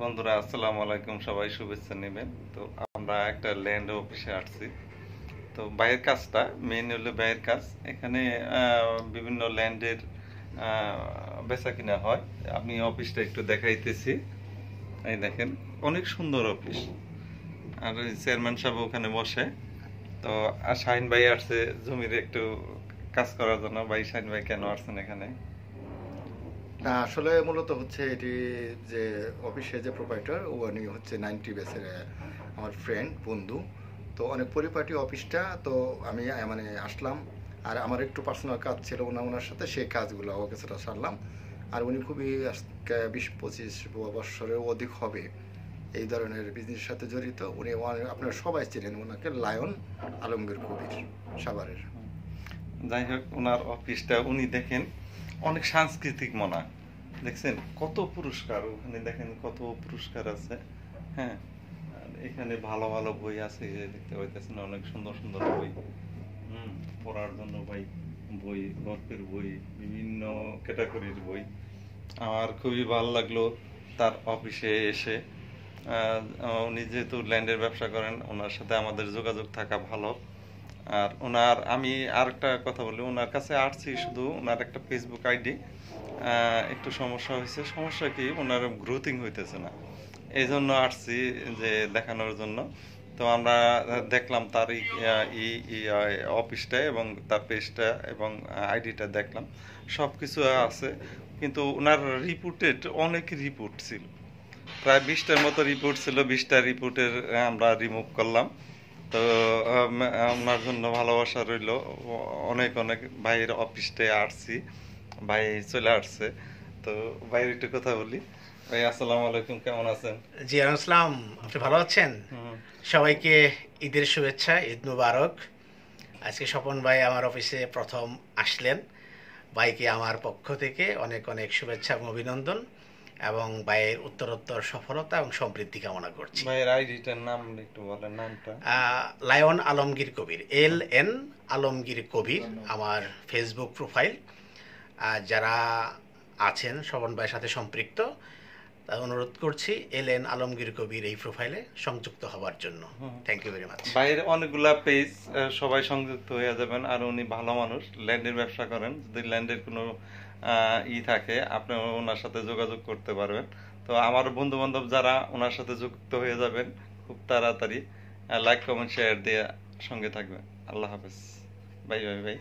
বন্ধুরা আসসালামু আলাইকুম, সবাই শুভেচ্ছা নেবেন। তো আমরা একটা ল্যান্ড অফিসে আসছি। তো বাইরের কাজটা মেইন হলো বাইরের কাজ। এখানে বিভিন্ন ল্যান্ডের বেচা কিনা হয়। আমি অফিসটা একটু দেখাইতেছি। এই দেখেন, অনেক সুন্দর অফিস। আর ওই চেয়ারম্যান সাহেব ওখানে বসে। তো আর শাহিন ভাই আসছে জমির একটু কাজ করার জন্য। ভাই, শাহিন ভাই কেন আসছেন এখানে? না, আসলে মূলত হচ্ছে এটি যে অফিসে যে প্রোপাইটার উনি হচ্ছে 90 বেসের আমার ফ্রেন্ড বন্ধু। তো অনেক পরিপাটি অফিসটা। তো আমি মানে আসলাম। আর আমার একটু পার্সোনাল কাজ ছিল ওনার সাথে, সেই কাজগুলো ওকে সেটা সারলাম। আর উনি খুবই আজকে 20-25 বছরের অধিক হবে এই ধরনের বিজনেসের সাথে জড়িত। উনি আপনারা সবাই চেনেন ওনাকে, লায়ন আলমগীর কবির, সাভারের। যাই হোক, ওনার অফিসটা উনি দেখেন অনেক সাংস্কৃতিক মনা। দেখছেন কত পুরস্কার, ওখানে দেখেন কত পুরস্কার আছে। হ্যাঁ, আর এখানে ভালো ভালো বই আছে, এই যে দেখতে পাইতেছেন অনেক সুন্দর সুন্দর বই। পড়ার জন্য ভাই বই, গল্পের বই, বিভিন্ন ক্যাটাগরির বই। আমার খুবই ভালো লাগলো তার অফিসে এসে। উনি যেহেতু ল্যান্ডের ব্যবসা করেন, ওনার সাথে আমাদের যোগাযোগ থাকা ভালো। আর ওনার আমি আরেকটা কথা বলি, ওনার কাছে আসছি শুধু ওনার একটা ফেসবুক আইডি একটু সমস্যা হয়েছে। সমস্যা কি, ওনার গ্রোথিং হইতেছে না, এই জন্য আসছি যে দেখানোর জন্য। তো আমরা দেখলাম তার অফিসটা এবং তার পেজটা এবং আইডিটা দেখলাম, সব কিছু আছে। কিন্তু ওনার রিপোর্টেড অনেক রিপোর্ট ছিল, প্রায় 20টার মতো রিপোর্ট ছিল। 20টা রিপোর্টের আমরা রিমুভ করলাম। তো ওনার জন্য ভালোবাসা রইল। অনেক অনেক ভাইয়ের অফিসটায় আসছি, ভাই চলে আসছে। তো ভাইয়ের একটু কথা বলি। ভাই আসসালামু আলাইকুম, কেমন আছেন? জি আসসালাম, আপনি ভালো আছেন? হুম। সবাইকে ঈদের শুভেচ্ছা, ঈদ মুবারক। আজকে স্বপন ভাই আমার অফিসে প্রথম আসলেন। ভাইকে আমার পক্ষ থেকে অনেক অনেক শুভেচ্ছা এবং অভিনন্দন, এবং ভাইয়ের উত্তরোত্তর সফলতা এবং সমৃদ্ধি কামনা করছি। ভাইয়ের আইডিটার নাম একটু বলেন, নামটা। লায়ন আলমগীর কবির, LN আলমগীর কবির আমার ফেসবুক প্রোফাইল। যারা আছেন স্বপন ভাইয়ের সাথে সম্পৃক্ত, তাই অনুরোধ করছি LN আলমগীর কবির এই প্রোফাইলে সংযুক্ত হওয়ার জন্য। Thank you very much. ভাইয়ের অনেকগুলা পেজ, সবাই সংযুক্ত হয়ে যাবেন। আর উনি ভালো মানুষ, ল্যান্ডের ব্যবসা করেন। যদি ল্যান্ডের কোনো থাকে, আপনি ওনার সাথে যোগাযোগ করতে পারবেন। তো আমার বন্ধু বান্ধব যারা ওনার সাথে যুক্ত হয়ে যাবেন খুব তাড়াতাড়ি, লাইক কমেন্ট শেয়ার দিয়ে সঙ্গে থাকবেন। আল্লাহ হাফেজ। বাই বাই ভাই।